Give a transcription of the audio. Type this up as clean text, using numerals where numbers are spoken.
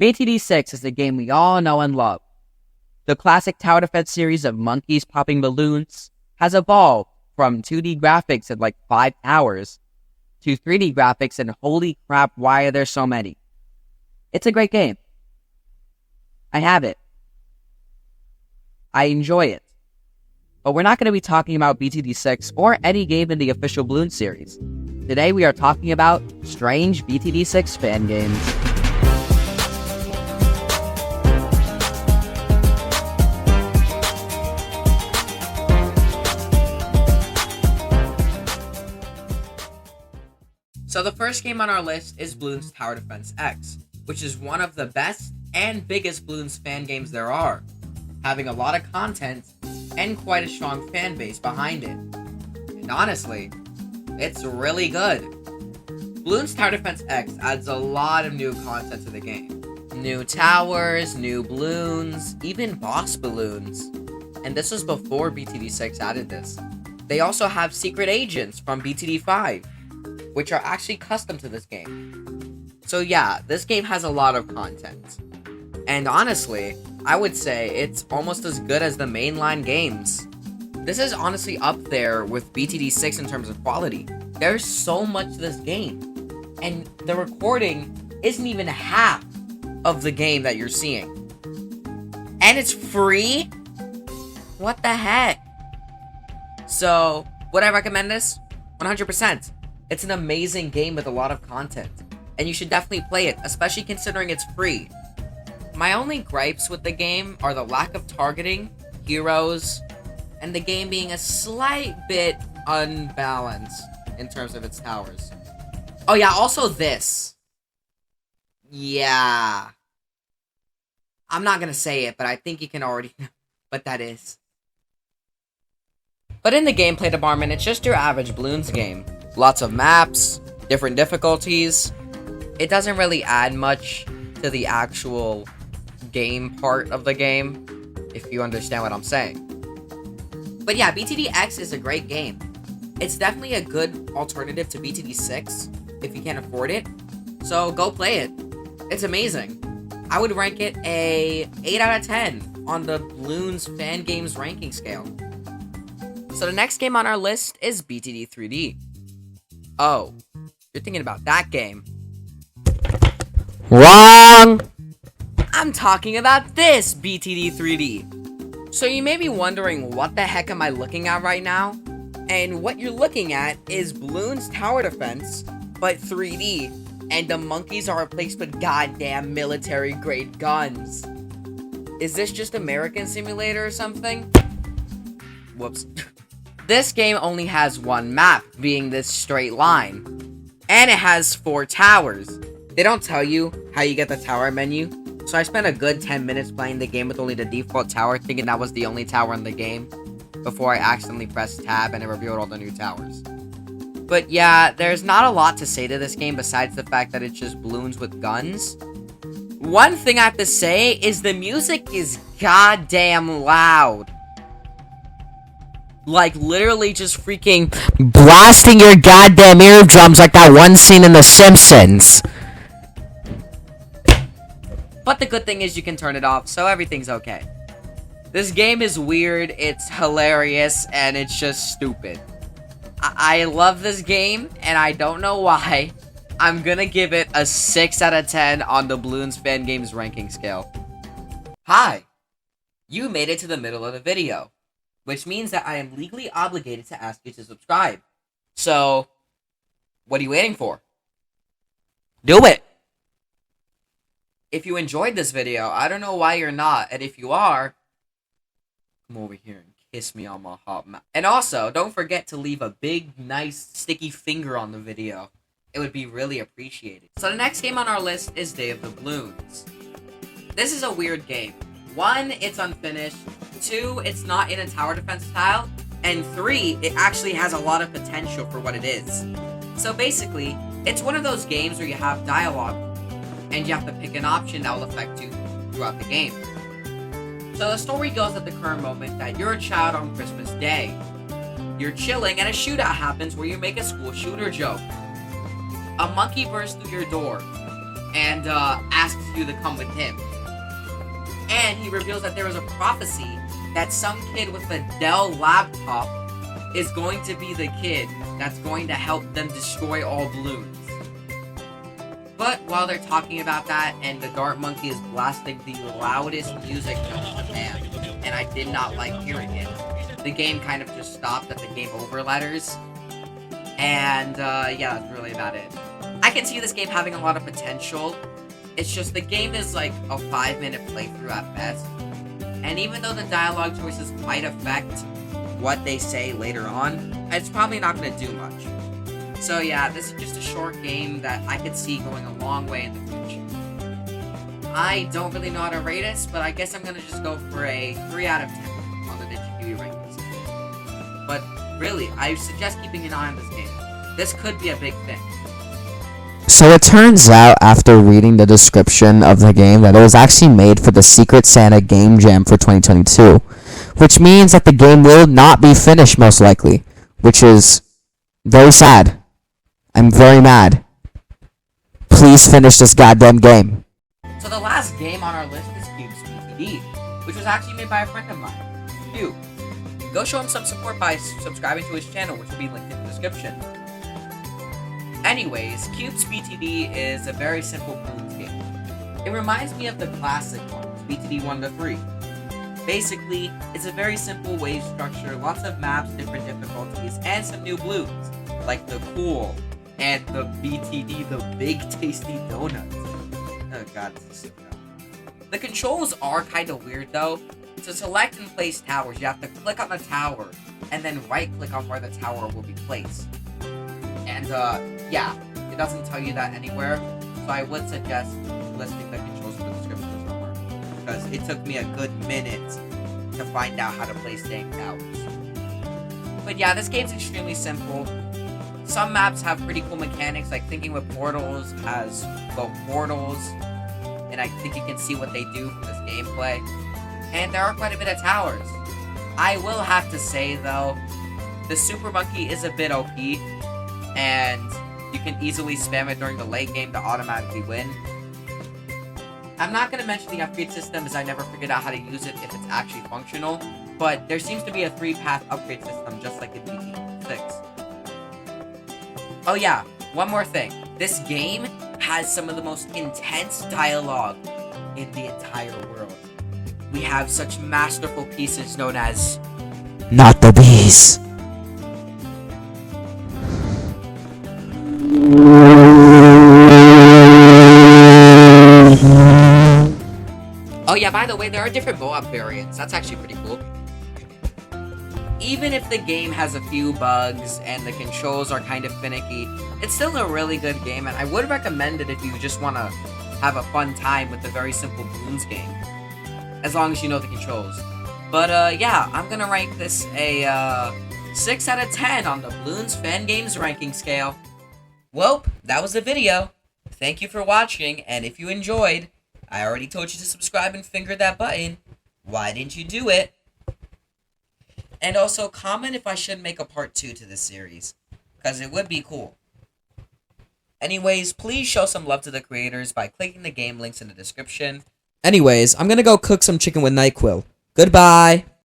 BTD 6 is the game we all know and love. The classic tower defense series of monkeys popping balloons has evolved from 2D graphics in like 5 towers to 3D graphics and holy crap, why are there so many? It's a great game. I have it. I enjoy it. But we're not going to be talking about BTD 6 or any game in the official Bloons series. Today we are talking about strange BTD 6 fan games. So the first game on our list is Bloons Tower Defense X, which is one of the best and biggest Bloons fan games there are, having a lot of content and quite a strong fan base behind it. And honestly, it's really good. Bloons Tower Defense X adds a lot of new content to the game. New towers, new balloons, even boss balloons. And this was before BTD 6 added this. They also have secret agents from BTD 5, which are actually custom to this game. So yeah, this game has a lot of content. And honestly, I would say it's almost as good as the mainline games. This is honestly up there with BTD 6 in terms of quality. There's so much to this game. And the recording isn't even half of the game that you're seeing. And it's free? What the heck? So, would I recommend this? 100%. It's an amazing game with a lot of content, and you should definitely play it, especially considering it's free. My only gripes with the game are the lack of targeting, heroes, and the game being a slight bit unbalanced in terms of its towers. Oh yeah, also this. Yeah. I'm not gonna say it, but I think you can already know what that is. But in the gameplay department, it's just your average Bloons game. Lots of maps, different difficulties. It doesn't really add much to the actual game part of the game, if you understand what I'm saying. But yeah, BTD X is a great game. It's definitely a good alternative to BTD 6, if you can't afford it. So go play it. It's amazing. I would rank it a 8 out of 10 on the Bloons fan games ranking scale. So the next game on our list is BTD 3D. Oh, you're thinking about that game. Wrong! I'm talking about this BTD 3D. So you may be wondering, what the heck am I looking at right now? And what you're looking at is Bloons Tower Defense, but 3D, and the monkeys are replaced with goddamn military-grade guns. Is this just American Simulator or something? Whoops. This game only has one map, being this straight line. And it has 4 towers. They don't tell you how you get the tower menu, so I spent a good 10 minutes playing the game with only the default tower, thinking that was the only tower in the game, before I accidentally pressed tab and it revealed all the new towers. But yeah, there's not a lot to say to this game besides the fact that it's just balloons with guns. One thing I have to say is the music is goddamn loud. Like, literally just freaking blasting your goddamn eardrums like that one scene in The Simpsons. But the good thing is you can turn it off, so everything's okay. This game is weird, it's hilarious, and it's just stupid. I love this game, and I don't know why. I'm gonna give it a 6 out of 10 on the Bloons fan games ranking scale. Hi! You made it to the middle of the video, which means that I am legally obligated to ask you to subscribe. So, what are you waiting for? Do it! If you enjoyed this video, I don't know why you're not, and if you are, come over here and kiss me on my hot mouth. And also, don't forget to leave a big, nice, sticky finger on the video. It would be really appreciated. So the next game on our list is Day of the Bloons. This is a weird game. 1, it's unfinished. 2, it's not in a tower defense style. And 3, it actually has a lot of potential for what it is. So basically, it's one of those games where you have dialogue, and you have to pick an option that will affect you throughout the game. So the story goes at the current moment that you're a child on Christmas Day. You're chilling and a shootout happens where you make a school shooter joke. A monkey bursts through your door. and asks you to come with him. And he reveals that there is a prophecy that some kid with a Dell laptop is going to be the kid that's going to help them destroy all balloons. But while they're talking about that, and the Dart Monkey is blasting the loudest music known to man, and I did not like hearing it, the game kind of just stopped at the game over letters. And yeah, that's really about it. I can see this game having a lot of potential. It's just the game is like a 5-minute playthrough at best. And even though the dialogue choices might affect what they say later on, it's probably not going to do much. So yeah, this is just a short game that I could see going a long way in the future. I don't really know how to rate this, but I guess I'm going to just go for a 3 out of 10 on the DigiTV rankings. But really, I suggest keeping an eye on this game. This could be a big thing. So it turns out, after reading the description of the game, that it was actually made for the Secret Santa Game Jam for 2022, which means that the game will not be finished, most likely, which is very sad. I'm very mad. Please finish this goddamn game. So the last game on our list is Cube's BTD, which was actually made by a friend of mine, Cube. Go show him some support by subscribing to his channel, which will be linked in the description. Anyways, Cube's BTD is a very simple balloons game. It reminds me of the classic ones, BTD 1 to 3. Basically, it's a very simple wave structure, lots of maps, different difficulties, and some new balloons, like the cool and the BTD, the big tasty donuts. Oh god, this is so dumb. The controls are kind of weird though. To select and place towers, you have to click on the tower, and then right-click on where the tower will be placed. And, yeah, it doesn't tell you that anywhere, so I would suggest listing the controls in the description somewhere, because it took me a good minute to find out how to place dang towers. But yeah, this game's extremely simple. Some maps have pretty cool mechanics, like Thinking with Portals has portals, and I think you can see what they do for this gameplay. And there are quite a bit of towers. I will have to say, though, the Super Monkey is a bit OP, and you can easily spam it during the late game to automatically win. I'm not going to mention the upgrade system, as I never figured out how to use it if it's actually functional, but there seems to be a 3-path upgrade system just like in BTD 6. Oh yeah, one more thing. This game has some of the most intense dialogue in the entire world. We have such masterful pieces known as Not the bees. Oh yeah, by the way, there are different bow-up variants. That's actually pretty cool. Even if the game has a few bugs and the controls are kind of finicky, it's still a really good game, and I would recommend it if you just want to have a fun time with the very simple balloons game. As long as you know the controls. But, yeah, I'm gonna rank this a, 6 out of 10 on the Bloons Fan Games ranking scale. Well, that was the video. Thank you for watching, and if you enjoyed, I already told you to subscribe and finger that button. Why didn't you do it? And also, comment if I should make a part 2 to this series, because it would be cool. Anyways, please show some love to the creators by clicking the game links in the description. Anyways, I'm gonna go cook some chicken with NyQuil. Goodbye!